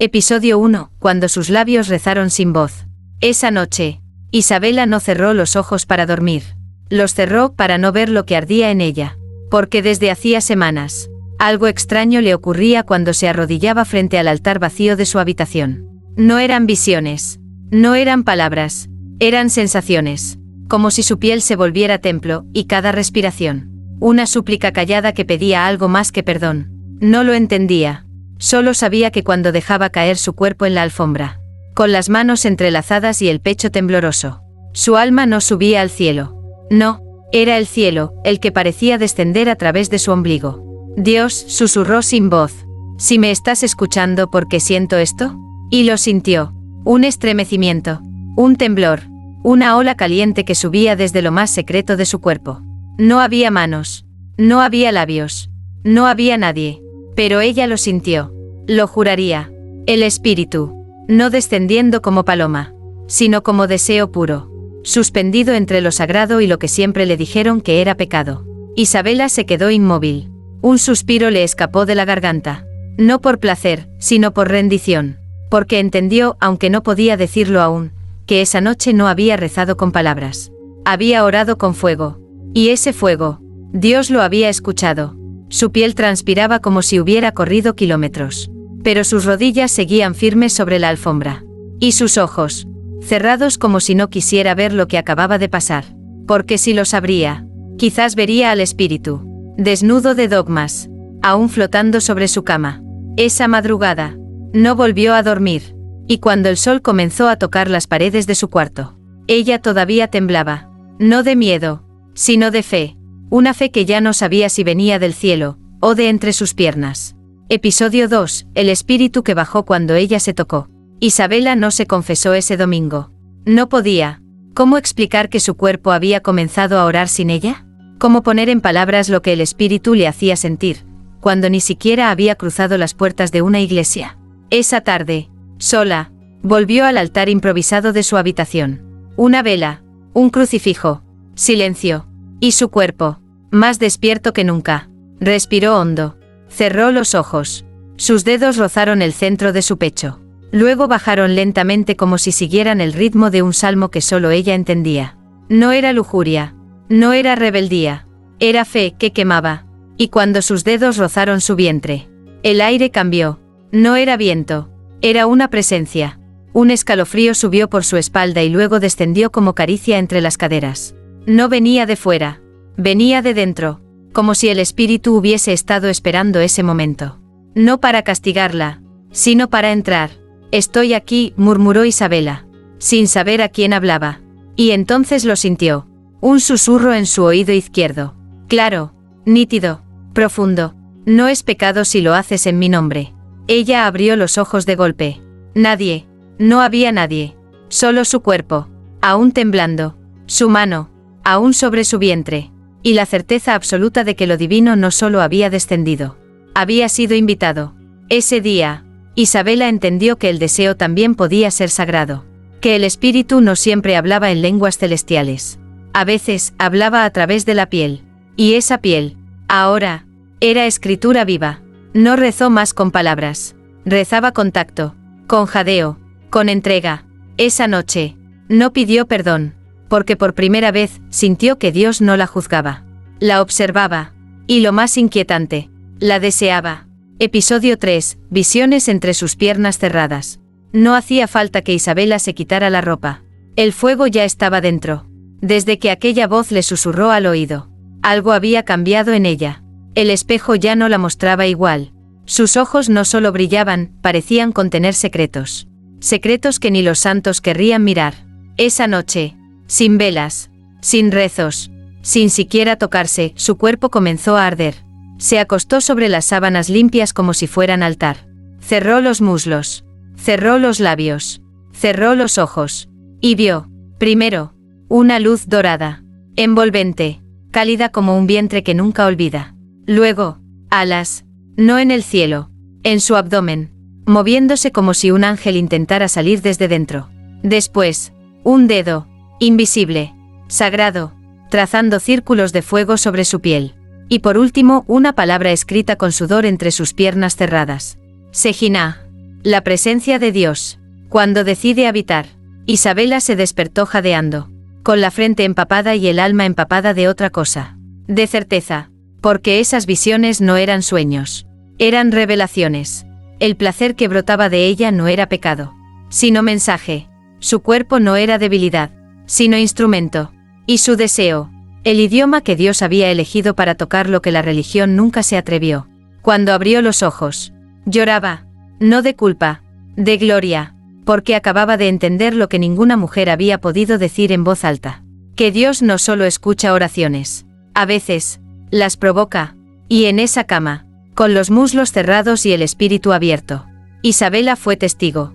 Episodio 1. Cuando sus labios rezaron sin voz. Esa noche, Isabela no cerró los ojos para dormir. Los cerró para no ver lo que ardía en ella. Porque desde hacía semanas, algo extraño le ocurría cuando se arrodillaba frente al altar vacío de su habitación. No eran visiones. No eran palabras. Eran sensaciones. Como si su piel se volviera templo, y cada respiración, una súplica callada que pedía algo más que perdón. No lo entendía. Solo sabía que cuando dejaba caer su cuerpo en la alfombra, con las manos entrelazadas y el pecho tembloroso, su alma no subía al cielo. No, era el cielo, el que parecía descender a través de su ombligo. Dios, susurró sin voz. Si me estás escuchando, ¿por qué siento esto? Y lo sintió. Un estremecimiento, un temblor, una ola caliente que subía desde lo más secreto de su cuerpo. No había manos, no había labios, no había nadie. Pero ella lo sintió. Lo juraría. El espíritu. No descendiendo como paloma, sino como deseo puro. Suspendido entre lo sagrado y lo que siempre le dijeron que era pecado. Isabela se quedó inmóvil. Un suspiro le escapó de la garganta. No por placer, sino por rendición. Porque entendió, aunque no podía decirlo aún, que esa noche no había rezado con palabras. Había orado con fuego. Y ese fuego, Dios lo había escuchado. Su piel transpiraba como si hubiera corrido kilómetros. Pero sus rodillas seguían firmes sobre la alfombra. Y sus ojos, cerrados como si no quisiera ver lo que acababa de pasar. Porque si lo sabría, quizás vería al espíritu, desnudo de dogmas, aún flotando sobre su cama. Esa madrugada, no volvió a dormir. Y cuando el sol comenzó a tocar las paredes de su cuarto, ella todavía temblaba. No de miedo, sino de fe. Una fe que ya no sabía si venía del cielo, o de entre sus piernas. Episodio 2. El espíritu que bajó cuando ella se tocó. Isabela no se confesó ese domingo. No podía. ¿Cómo explicar que su cuerpo había comenzado a orar sin ella? ¿Cómo poner en palabras lo que el espíritu le hacía sentir, cuando ni siquiera había cruzado las puertas de una iglesia? Esa tarde, sola, volvió al altar improvisado de su habitación. Una vela, un crucifijo, silencio. Y su cuerpo, más despierto que nunca, respiró hondo, cerró los ojos. Sus dedos rozaron el centro de su pecho. Luego bajaron lentamente como si siguieran el ritmo de un salmo que solo ella entendía. No era lujuria, no era rebeldía, era fe que quemaba. Y cuando sus dedos rozaron su vientre, el aire cambió. No era viento, era una presencia. Un escalofrío subió por su espalda y luego descendió como caricia entre las caderas. No venía de fuera, venía de dentro, como si el espíritu hubiese estado esperando ese momento. No para castigarla, sino para entrar. Estoy aquí, murmuró Isabela, sin saber a quién hablaba. Y entonces lo sintió. Un susurro en su oído izquierdo. Claro, nítido, profundo. No es pecado si lo haces en mi nombre. Ella abrió los ojos de golpe. Nadie, no había nadie. Solo su cuerpo, aún temblando. Su mano, aún sobre su vientre, y la certeza absoluta de que lo divino no solo había descendido, había sido invitado. Ese día, Isabela entendió que el deseo también podía ser sagrado, que el espíritu no siempre hablaba en lenguas celestiales. A veces, hablaba a través de la piel, y esa piel, ahora, era escritura viva. No rezó más con palabras, rezaba con tacto, con jadeo, con entrega. Esa noche, no pidió perdón, porque por primera vez sintió que Dios no la juzgaba. La observaba. Y lo más inquietante, la deseaba. Episodio 3. Visiones entre sus piernas cerradas. No hacía falta que Isabela se quitara la ropa. El fuego ya estaba dentro. Desde que aquella voz le susurró al oído. Algo había cambiado en ella. El espejo ya no la mostraba igual. Sus ojos no solo brillaban, parecían contener secretos. Secretos que ni los santos querrían mirar. Esa noche, sin velas, sin rezos, sin siquiera tocarse, su cuerpo comenzó a arder. Se acostó sobre las sábanas limpias como si fueran altar. Cerró los muslos, cerró los labios, cerró los ojos, y vio, primero, una luz dorada, envolvente, cálida como un vientre que nunca olvida. Luego, alas, no en el cielo, en su abdomen, moviéndose como si un ángel intentara salir desde dentro. Después, un dedo, invisible, sagrado, trazando círculos de fuego sobre su piel. Y por último, una palabra escrita con sudor entre sus piernas cerradas. Sejina. La presencia de Dios. Cuando decide habitar. Isabela se despertó jadeando, con la frente empapada y el alma empapada de otra cosa. De certeza, porque esas visiones no eran sueños. Eran revelaciones. El placer que brotaba de ella no era pecado, sino mensaje. Su cuerpo no era debilidad, sino instrumento. Y su deseo, el idioma que Dios había elegido para tocar lo que la religión nunca se atrevió. Cuando abrió los ojos, lloraba, no de culpa, de gloria, porque acababa de entender lo que ninguna mujer había podido decir en voz alta. Que Dios no solo escucha oraciones, a veces, las provoca, y en esa cama, con los muslos cerrados y el espíritu abierto, Isabela fue testigo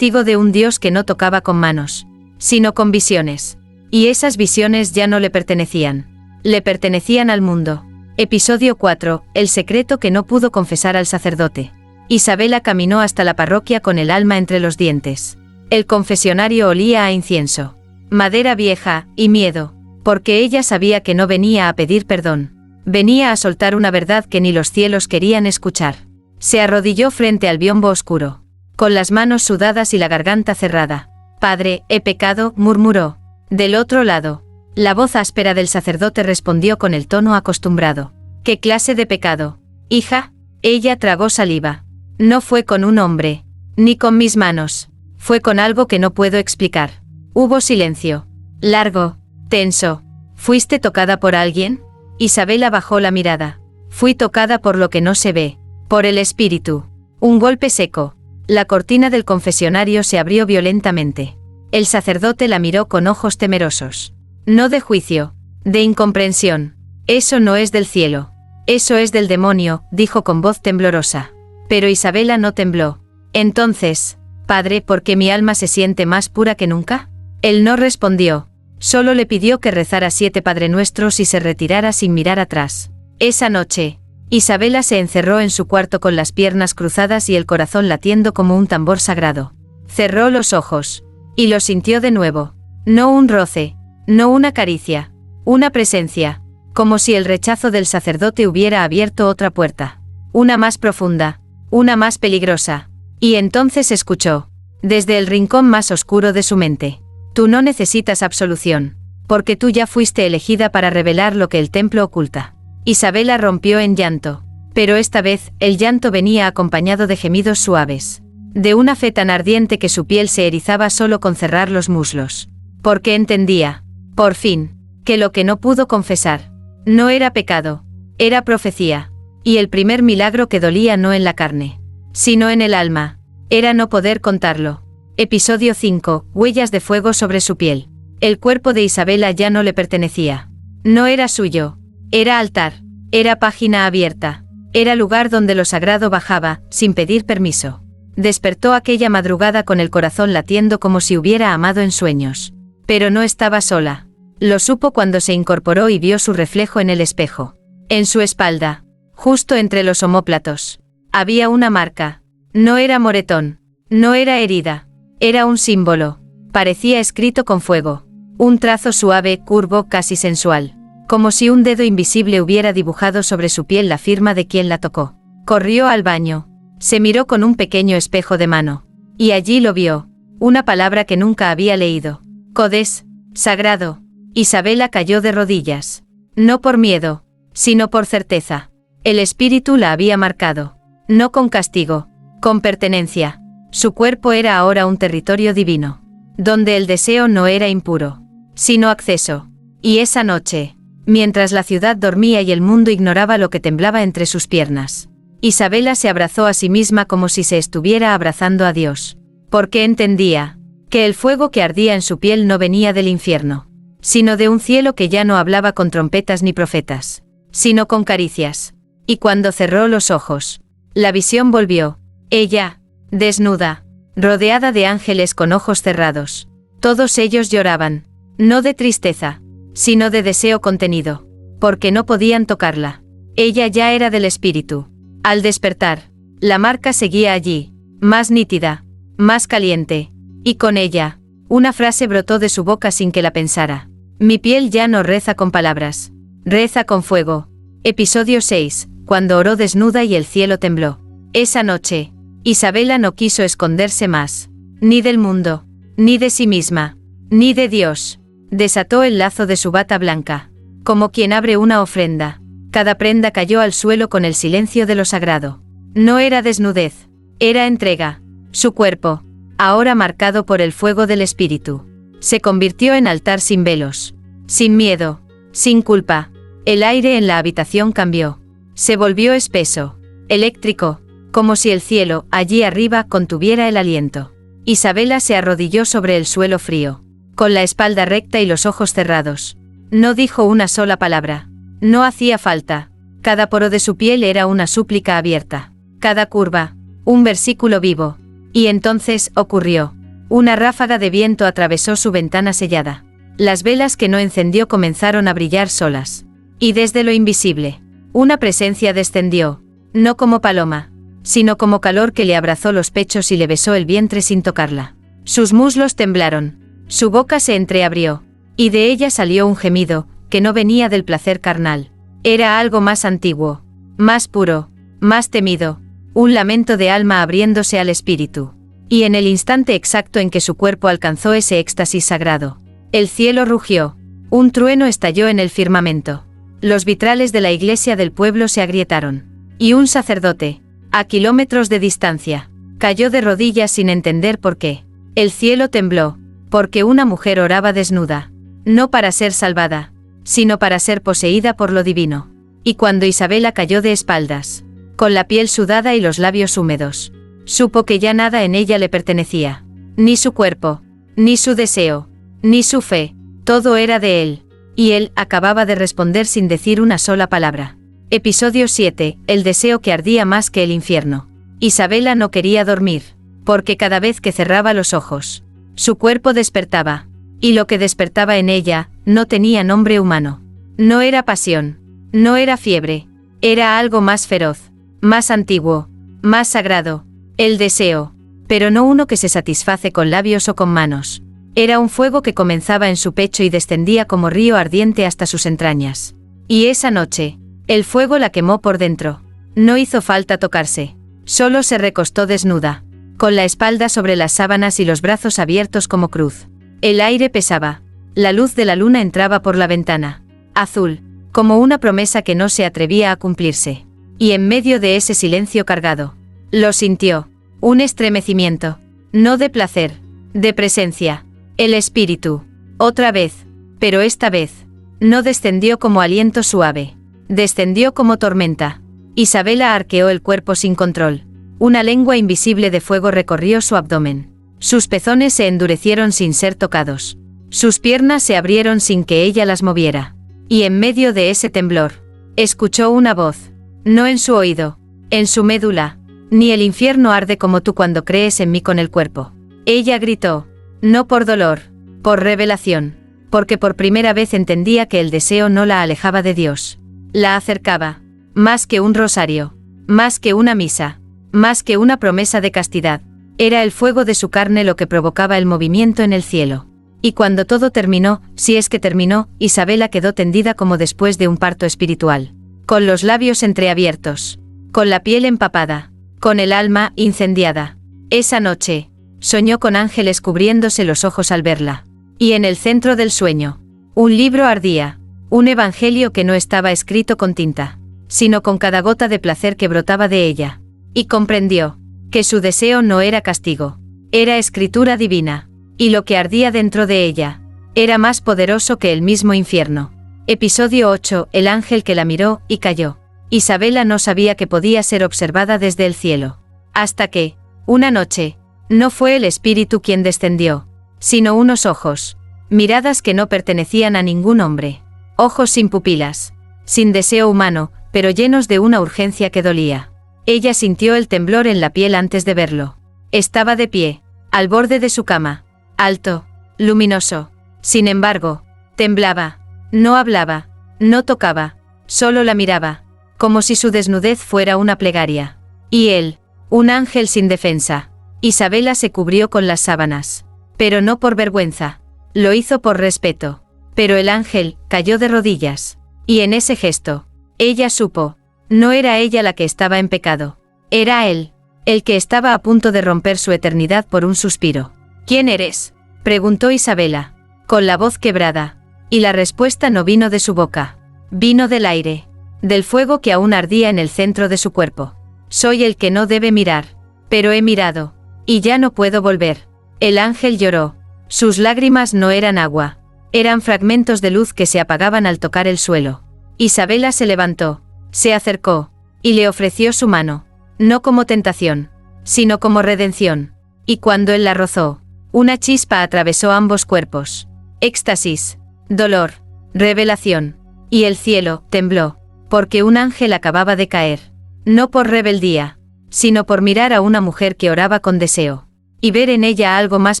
de un Dios que no tocaba con manos, sino con visiones. Y esas visiones ya no le pertenecían. Le pertenecían al mundo. Episodio 4. El secreto que no pudo confesar al sacerdote. Isabela caminó hasta la parroquia con el alma entre los dientes. El confesionario olía a incienso, madera vieja y miedo, porque ella sabía que no venía a pedir perdón. Venía a soltar una verdad que ni los cielos querían escuchar. Se arrodilló frente al biombo oscuro, con las manos sudadas y la garganta cerrada. «Padre, he pecado», murmuró. Del otro lado, la voz áspera del sacerdote respondió con el tono acostumbrado. «¿Qué clase de pecado, hija?». Ella tragó saliva. «No fue con un hombre, ni con mis manos. Fue con algo que no puedo explicar». Hubo silencio. Largo, tenso. «¿Fuiste tocada por alguien?». Isabela bajó la mirada. «Fui tocada por lo que no se ve, por el espíritu». Un golpe seco. La cortina del confesionario se abrió violentamente. El sacerdote la miró con ojos temerosos. No de juicio, de incomprensión. «Eso no es del cielo. Eso es del demonio», dijo con voz temblorosa. Pero Isabela no tembló. «Entonces, padre, ¿por qué mi alma se siente más pura que nunca?». Él no respondió. Solo le pidió que rezara 7 Padrenuestros y se retirara sin mirar atrás. Esa noche, Isabela se encerró en su cuarto con las piernas cruzadas y el corazón latiendo como un tambor sagrado. Cerró los ojos. Y lo sintió de nuevo. No un roce, no una caricia, una presencia, como si el rechazo del sacerdote hubiera abierto otra puerta. Una más profunda, una más peligrosa. Y entonces escuchó, desde el rincón más oscuro de su mente: «Tú no necesitas absolución, porque tú ya fuiste elegida para revelar lo que el templo oculta». Isabela rompió en llanto, pero esta vez el llanto venía acompañado de gemidos suaves, de una fe tan ardiente que su piel se erizaba solo con cerrar los muslos, porque entendía, por fin, que lo que no pudo confesar no era pecado, era profecía, y el primer milagro que dolía no en la carne, sino en el alma, era no poder contarlo. Episodio 5. Huellas de fuego sobre su piel. El cuerpo de Isabela ya no le pertenecía. No era suyo. Era altar. Era página abierta. Era lugar donde lo sagrado bajaba, sin pedir permiso. Despertó aquella madrugada con el corazón latiendo como si hubiera amado en sueños. Pero no estaba sola. Lo supo cuando se incorporó y vio su reflejo en el espejo. En su espalda, justo entre los omóplatos, había una marca. No era moretón. No era herida. Era un símbolo. Parecía escrito con fuego. Un trazo suave, curvo, casi sensual. Como si un dedo invisible hubiera dibujado sobre su piel la firma de quien la tocó. Corrió al baño. Se miró con un pequeño espejo de mano. Y allí lo vio. Una palabra que nunca había leído. Codes, sagrado. Isabela cayó de rodillas. No por miedo, sino por certeza. El espíritu la había marcado. No con castigo, con pertenencia. Su cuerpo era ahora un territorio divino, donde el deseo no era impuro, sino acceso. Y esa noche, mientras la ciudad dormía y el mundo ignoraba lo que temblaba entre sus piernas, Isabela se abrazó a sí misma como si se estuviera abrazando a Dios, porque entendía que el fuego que ardía en su piel no venía del infierno, sino de un cielo que ya no hablaba con trompetas ni profetas, sino con caricias. Y cuando cerró los ojos, la visión volvió. Ella, desnuda, rodeada de ángeles con ojos cerrados. Todos ellos lloraban, no de tristeza, sino de deseo contenido, porque no podían tocarla. Ella ya era del espíritu. Al despertar, la marca seguía allí, más nítida, más caliente, y con ella, una frase brotó de su boca sin que la pensara. Mi piel ya no reza con palabras, reza con fuego. Episodio 6. Cuando oró desnuda y el cielo tembló. Esa noche, Isabela no quiso esconderse más. Ni del mundo, ni de sí misma, ni de Dios. Desató el lazo de su bata blanca. Como quien abre una ofrenda. Cada prenda cayó al suelo con el silencio de lo sagrado. No era desnudez. Era entrega. Su cuerpo, ahora marcado por el fuego del espíritu, se convirtió en altar sin velos. Sin miedo. Sin culpa. El aire en la habitación cambió. Se volvió espeso. Eléctrico. Como si el cielo, allí arriba, contuviera el aliento. Isabela se arrodilló sobre el suelo frío. Con la espalda recta y los ojos cerrados. No dijo una sola palabra. No hacía falta. Cada poro de su piel era una súplica abierta. Cada curva, un versículo vivo. Y entonces, ocurrió. Una ráfaga de viento atravesó su ventana sellada. Las velas que no encendió comenzaron a brillar solas. Y desde lo invisible, una presencia descendió. No como paloma, sino como calor que le abrazó los pechos y le besó el vientre sin tocarla. Sus muslos temblaron. Su boca se entreabrió. Y de ella salió un gemido, que no venía del placer carnal. Era algo más antiguo, más puro, más temido, un lamento de alma abriéndose al espíritu. Y en el instante exacto en que su cuerpo alcanzó ese éxtasis sagrado, el cielo rugió, un trueno estalló en el firmamento. Los vitrales de la iglesia del pueblo se agrietaron. Y un sacerdote, a kilómetros de distancia, cayó de rodillas sin entender por qué. El cielo tembló, porque una mujer oraba desnuda, no para ser salvada, sino para ser poseída por lo divino. Y cuando Isabela cayó de espaldas, con la piel sudada y los labios húmedos, supo que ya nada en ella le pertenecía. Ni su cuerpo, ni su deseo, ni su fe, todo era de él. Y él acababa de responder sin decir una sola palabra. Episodio 7, el deseo que ardía más que el infierno. Isabela no quería dormir, porque cada vez que cerraba los ojos, su cuerpo despertaba. Y lo que despertaba en ella, no tenía nombre humano. No era pasión, no era fiebre, era algo más feroz, más antiguo, más sagrado, el deseo, pero no uno que se satisface con labios o con manos. Era un fuego que comenzaba en su pecho y descendía como río ardiente hasta sus entrañas. Y esa noche, el fuego la quemó por dentro. No hizo falta tocarse, solo se recostó desnuda, con la espalda sobre las sábanas y los brazos abiertos como cruz. El aire pesaba. La luz de la luna entraba por la ventana, azul, como una promesa que no se atrevía a cumplirse. Y en medio de ese silencio cargado, lo sintió, un estremecimiento, no de placer, de presencia. El espíritu, otra vez, pero esta vez, no descendió como aliento suave, descendió como tormenta. Isabela arqueó el cuerpo sin control. Una lengua invisible de fuego recorrió su abdomen. Sus pezones se endurecieron sin ser tocados. Sus piernas se abrieron sin que ella las moviera. Y en medio de ese temblor, escuchó una voz. No en su oído, en su médula. Ni el infierno arde como tú cuando crees en mí con el cuerpo. Ella gritó. No por dolor, por revelación, porque por primera vez entendía que el deseo no la alejaba de Dios. La acercaba. Más que un rosario, más que una misa, más que una promesa de castidad. Era el fuego de su carne lo que provocaba el movimiento en el cielo. Y cuando todo terminó, si es que terminó, Isabela quedó tendida como después de un parto espiritual. Con los labios entreabiertos. Con la piel empapada. Con el alma incendiada. Esa noche, soñó con ángeles cubriéndose los ojos al verla. Y en el centro del sueño, un libro ardía. Un evangelio que no estaba escrito con tinta, sino con cada gota de placer que brotaba de ella. Y comprendió que su deseo no era castigo, era escritura divina, y lo que ardía dentro de ella era más poderoso que el mismo infierno. Episodio 8, el ángel que la miró y cayó. Isabela no sabía que podía ser observada desde el cielo. Hasta que, una noche, no fue el espíritu quien descendió, sino unos ojos, miradas que no pertenecían a ningún hombre. Ojos sin pupilas, sin deseo humano, pero llenos de una urgencia que dolía. Ella sintió el temblor en la piel antes de verlo. Estaba de pie, al borde de su cama, alto, luminoso. Sin embargo, temblaba, no hablaba, no tocaba, solo la miraba, como si su desnudez fuera una plegaria. Y él, un ángel sin defensa. Isabela se cubrió con las sábanas, pero no por vergüenza, lo hizo por respeto. Pero el ángel cayó de rodillas, y en ese gesto, ella supo, no era ella la que estaba en pecado, era él. el que estaba a punto de romper su eternidad por un suspiro. ¿Quién eres?, preguntó Isabela, con la voz quebrada, y la respuesta no vino de su boca, vino del aire, del fuego que aún ardía en el centro de su cuerpo. Soy el que no debe mirar, pero he mirado, y ya no puedo volver. El ángel lloró. Sus lágrimas no eran agua, eran fragmentos de luz que se apagaban al tocar el suelo. Isabela se levantó, se acercó, y le ofreció su mano, no como tentación, sino como redención. Y cuando él la rozó, una chispa atravesó ambos cuerpos. Éxtasis, dolor, revelación. Y el cielo tembló, porque un ángel acababa de caer. No por rebeldía, sino por mirar a una mujer que oraba con deseo, y ver en ella algo más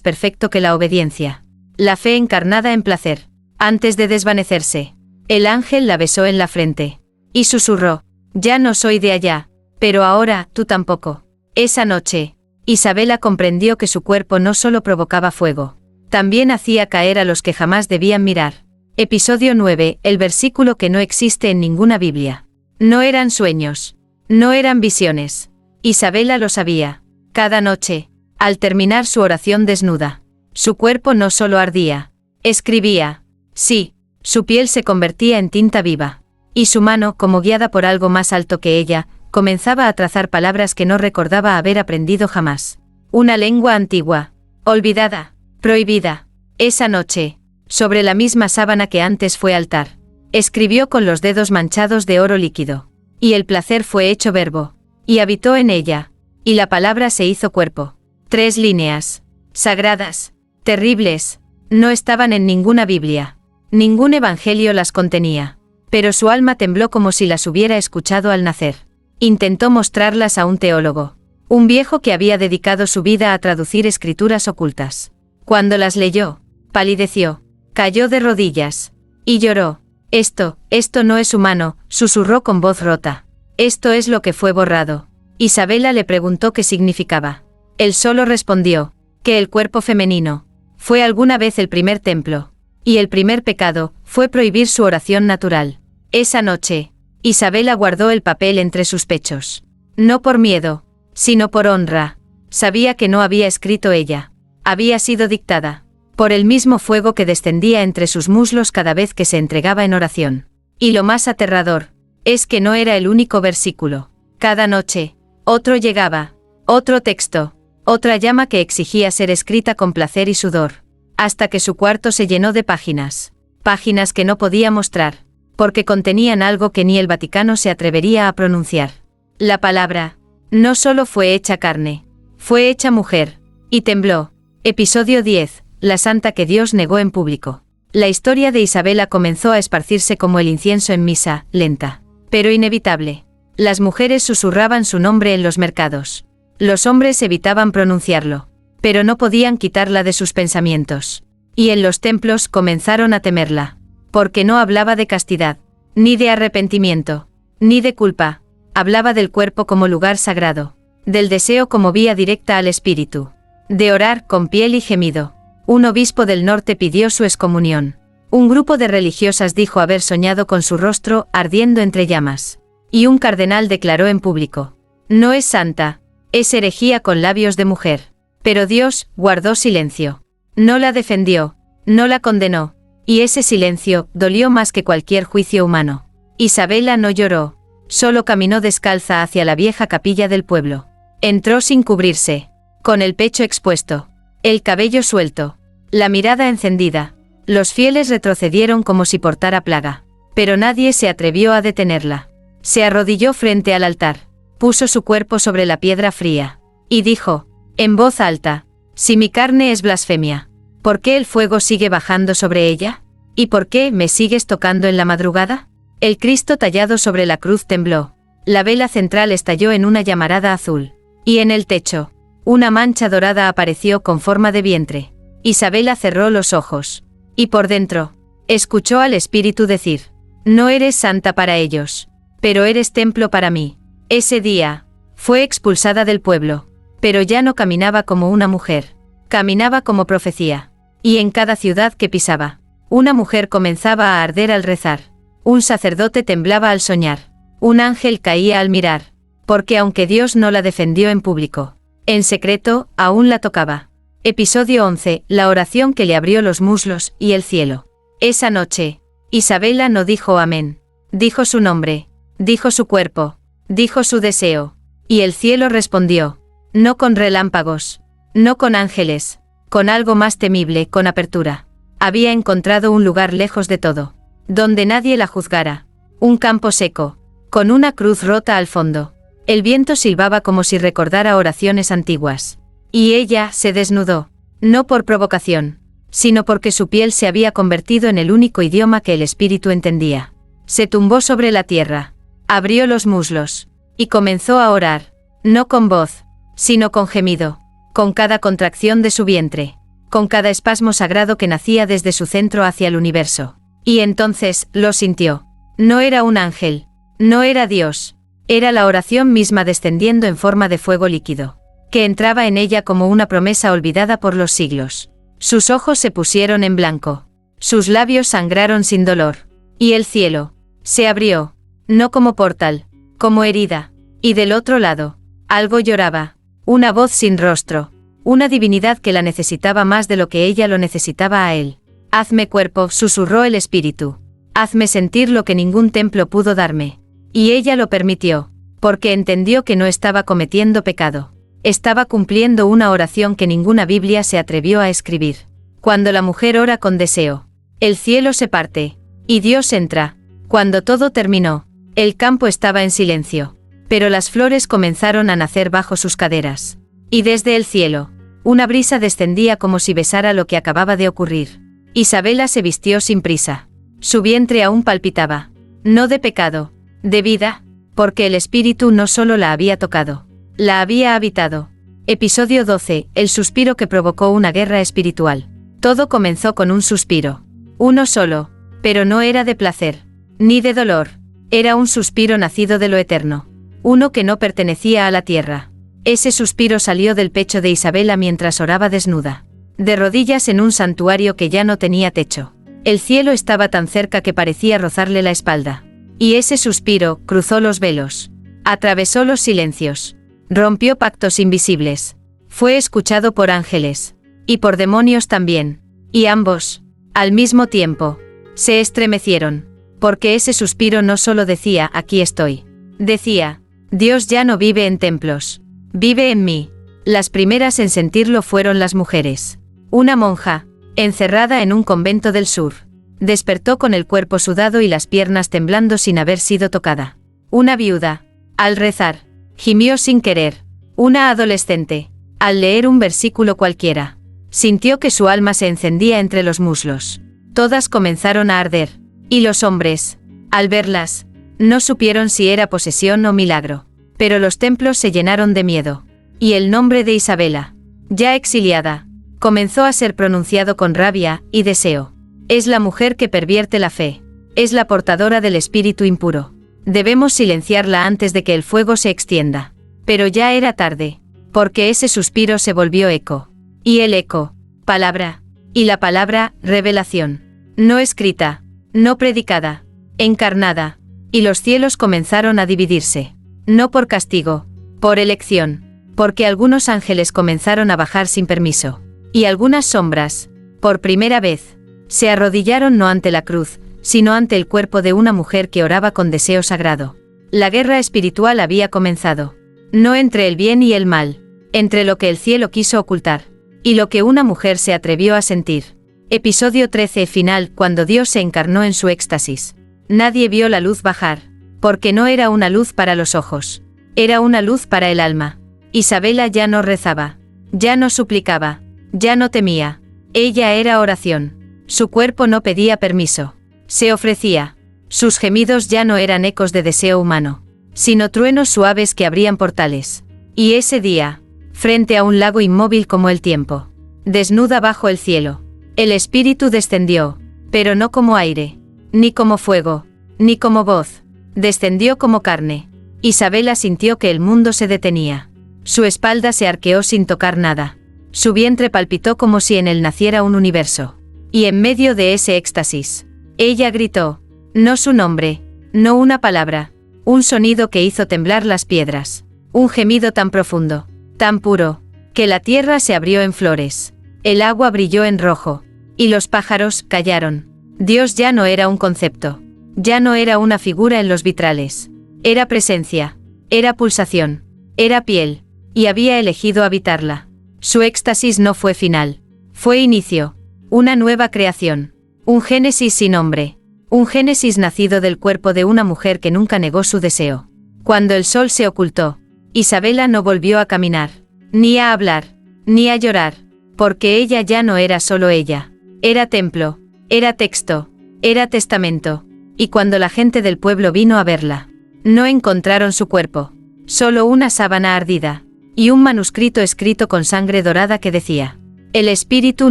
perfecto que la obediencia. La fe encarnada en placer. Antes de desvanecerse, el ángel la besó en la frente, y susurró: ya no soy de allá, pero ahora tú tampoco. Esa noche, Isabela comprendió que su cuerpo no solo provocaba fuego, también hacía caer a los que jamás debían mirar. Episodio 9, el versículo que no existe en ninguna Biblia. No eran sueños, no eran visiones. Isabela lo sabía. Cada noche, al terminar su oración desnuda, su cuerpo no solo ardía, escribía. Sí, su piel se convertía en tinta viva, y su mano, como guiada por algo más alto que ella, comenzaba a trazar palabras que no recordaba haber aprendido jamás. Una lengua antigua, olvidada, prohibida. Esa noche, sobre la misma sábana que antes fue altar, escribió con los dedos manchados de oro líquido. Y el placer fue hecho verbo, y habitó en ella, y la palabra se hizo cuerpo. 3 líneas, sagradas, terribles, no estaban en ninguna Biblia. Ningún evangelio las contenía. Pero su alma tembló como si las hubiera escuchado al nacer. Intentó mostrarlas a un teólogo, un viejo que había dedicado su vida a traducir escrituras ocultas. Cuando las leyó, palideció, cayó de rodillas, y lloró. Esto no es humano, susurró con voz rota. Esto es lo que fue borrado. Isabela le preguntó qué significaba. Él solo respondió, que el cuerpo femenino fue alguna vez el primer templo, y el primer pecado fue prohibir su oración natural. Esa noche, Isabela guardó el papel entre sus pechos. No por miedo, sino por honra. Sabía que no había escrito ella. Había sido dictada por el mismo fuego que descendía entre sus muslos cada vez que se entregaba en oración. Y lo más aterrador es que no era el único versículo. Cada noche, otro llegaba, otro texto, otra llama que exigía ser escrita con placer y sudor, hasta que su cuarto se llenó de páginas. Páginas que no podía mostrar, porque contenían algo que ni el Vaticano se atrevería a pronunciar. La palabra no solo fue hecha carne, fue hecha mujer, y tembló. Episodio 10. La santa que Dios negó en público. La historia de Isabela comenzó a esparcirse como el incienso en misa, lenta, pero inevitable. Las mujeres susurraban su nombre en los mercados. Los hombres evitaban pronunciarlo, pero no podían quitarla de sus pensamientos. Y en los templos comenzaron a temerla, porque no hablaba de castidad, ni de arrepentimiento, ni de culpa. Hablaba del cuerpo como lugar sagrado, del deseo como vía directa al espíritu, de orar con piel y gemido. Un obispo del norte pidió su excomunión. Un grupo de religiosas dijo haber soñado con su rostro ardiendo entre llamas. Y un cardenal declaró en público: no es santa, es herejía con labios de mujer. Pero Dios guardó silencio. No la defendió, no la condenó, y ese silencio dolió más que cualquier juicio humano. Isabela no lloró, solo caminó descalza hacia la vieja capilla del pueblo. Entró sin cubrirse, con el pecho expuesto, el cabello suelto, la mirada encendida. Los fieles retrocedieron como si portara plaga, pero nadie se atrevió a detenerla. Se arrodilló frente al altar, puso su cuerpo sobre la piedra fría, y dijo, en voz alta: si mi carne es blasfemia, ¿por qué el fuego sigue bajando sobre ella? ¿Y por qué me sigues tocando en la madrugada? El Cristo tallado sobre la cruz tembló. La vela central estalló en una llamarada azul, y en el techo, una mancha dorada apareció con forma de vientre. Isabela cerró los ojos, y por dentro, escuchó al Espíritu decir: no eres santa para ellos, pero eres templo para mí. Ese día, fue expulsada del pueblo, pero ya no caminaba como una mujer, caminaba como profecía. Y en cada ciudad que pisaba, una mujer comenzaba a arder al rezar, un sacerdote temblaba al soñar, un ángel caía al mirar, porque aunque Dios no la defendió en público, en secreto, aún la tocaba. Episodio 11, la oración que le abrió los muslos y el cielo. Esa noche, Isabela no dijo amén. Dijo su nombre, dijo su cuerpo, dijo su deseo. Y el cielo respondió, no con relámpagos, no con ángeles, con algo más temible, con apertura. Había encontrado un lugar lejos de todo, donde nadie la juzgara. Un campo seco, con una cruz rota al fondo. El viento silbaba como si recordara oraciones antiguas. Y ella se desnudó, no por provocación, sino porque su piel se había convertido en el único idioma que el espíritu entendía. Se tumbó sobre la tierra, abrió los muslos, y comenzó a orar, no con voz, sino con gemido, con cada contracción de su vientre, con cada espasmo sagrado que nacía desde su centro hacia el universo. Y entonces, lo sintió. No era un ángel, no era Dios, era la oración misma descendiendo en forma de fuego líquido, que entraba en ella como una promesa olvidada por los siglos. Sus ojos se pusieron en blanco, sus labios sangraron sin dolor, y el cielo se abrió, no como portal, como herida, y del otro lado, algo lloraba, una voz sin rostro, una divinidad que la necesitaba más de lo que ella lo necesitaba a él. Hazme cuerpo, susurró el espíritu. Hazme sentir lo que ningún templo pudo darme. Y ella lo permitió, porque entendió que no estaba cometiendo pecado. Estaba cumpliendo una oración que ninguna Biblia se atrevió a escribir. Cuando la mujer ora con deseo, el cielo se parte, y Dios entra. Cuando todo terminó, el campo estaba en silencio, pero las flores comenzaron a nacer bajo sus caderas. Y desde el cielo, una brisa descendía como si besara lo que acababa de ocurrir. Isabela se vistió sin prisa. Su vientre aún palpitaba. No de pecado, de vida, porque el espíritu no solo la había tocado, la había habitado. Episodio 12, el suspiro que provocó una guerra espiritual. Todo comenzó con un suspiro. Uno solo, pero no era de placer, ni de dolor. Era un suspiro nacido de lo eterno. Uno que no pertenecía a la tierra. Ese suspiro salió del pecho de Isabela mientras oraba desnuda, de rodillas en un santuario que ya no tenía techo. El cielo estaba tan cerca que parecía rozarle la espalda. Y ese suspiro cruzó los velos, atravesó los silencios, rompió pactos invisibles. Fue escuchado por ángeles, y por demonios también, y ambos, al mismo tiempo, se estremecieron, porque ese suspiro no solo decía, aquí estoy. Decía, Dios ya no vive en templos, vive en mí. Las primeras en sentirlo fueron las mujeres. Una monja, encerrada en un convento del sur, despertó con el cuerpo sudado y las piernas temblando sin haber sido tocada. Una viuda, al rezar, gimió sin querer. Una adolescente, al leer un versículo cualquiera, sintió que su alma se encendía entre los muslos. Todas comenzaron a arder, y los hombres, al verlas, no supieron si era posesión o milagro. Pero los templos se llenaron de miedo, y el nombre de Isabela, ya exiliada, comenzó a ser pronunciado con rabia y deseo. Es la mujer que pervierte la fe, es la portadora del espíritu impuro. Debemos silenciarla antes de que el fuego se extienda. Pero ya era tarde, porque ese suspiro se volvió eco. Y el eco, palabra, y la palabra, revelación. No escrita, no predicada, encarnada, y los cielos comenzaron a dividirse. No por castigo, por elección, porque algunos ángeles comenzaron a bajar sin permiso. Y algunas sombras, por primera vez, se arrodillaron no ante la cruz, sino ante el cuerpo de una mujer que oraba con deseo sagrado. La guerra espiritual había comenzado. No entre el bien y el mal, entre lo que el cielo quiso ocultar, y lo que una mujer se atrevió a sentir. Episodio 13 final, cuando Dios se encarnó en su éxtasis. Nadie vio la luz bajar, porque no era una luz para los ojos, era una luz para el alma. Isabela ya no rezaba, ya no suplicaba, ya no temía. Ella era oración. Su cuerpo no pedía permiso. Se ofrecía. Sus gemidos ya no eran ecos de deseo humano, sino truenos suaves que abrían portales. Y ese día, frente a un lago inmóvil como el tiempo, desnuda bajo el cielo, el espíritu descendió, pero no como aire, ni como fuego, ni como voz. Descendió como carne. Isabela sintió que el mundo se detenía. Su espalda se arqueó sin tocar nada. Su vientre palpitó como si en él naciera un universo. Y en medio de ese éxtasis, ella gritó, no su nombre, no una palabra, Un sonido que hizo temblar las piedras. Un gemido tan profundo, tan puro, que la tierra se abrió en flores. El agua brilló en rojo. Y los pájaros callaron. Dios ya no era un concepto. Ya no era una figura en los vitrales. Era presencia. Era pulsación. Era piel. Y había elegido habitarla. Su éxtasis no fue final. Fue inicio. Una nueva creación. Un génesis sin nombre. Un génesis nacido del cuerpo de una mujer que nunca negó su deseo. Cuando el sol se ocultó, Isabela no volvió a caminar, ni a hablar, ni a llorar, porque ella ya no era solo ella. Era templo, era texto, era testamento. Y cuando la gente del pueblo vino a verla, no encontraron su cuerpo, solo una sábana ardida, y un manuscrito escrito con sangre dorada que decía: el espíritu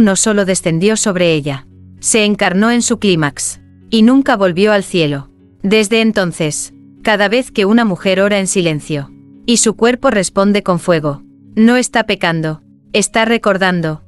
no solo descendió sobre ella, se encarnó en su clímax, y nunca volvió al cielo. Desde entonces, cada vez que una mujer ora en silencio, y su cuerpo responde con fuego, no está pecando, está recordando,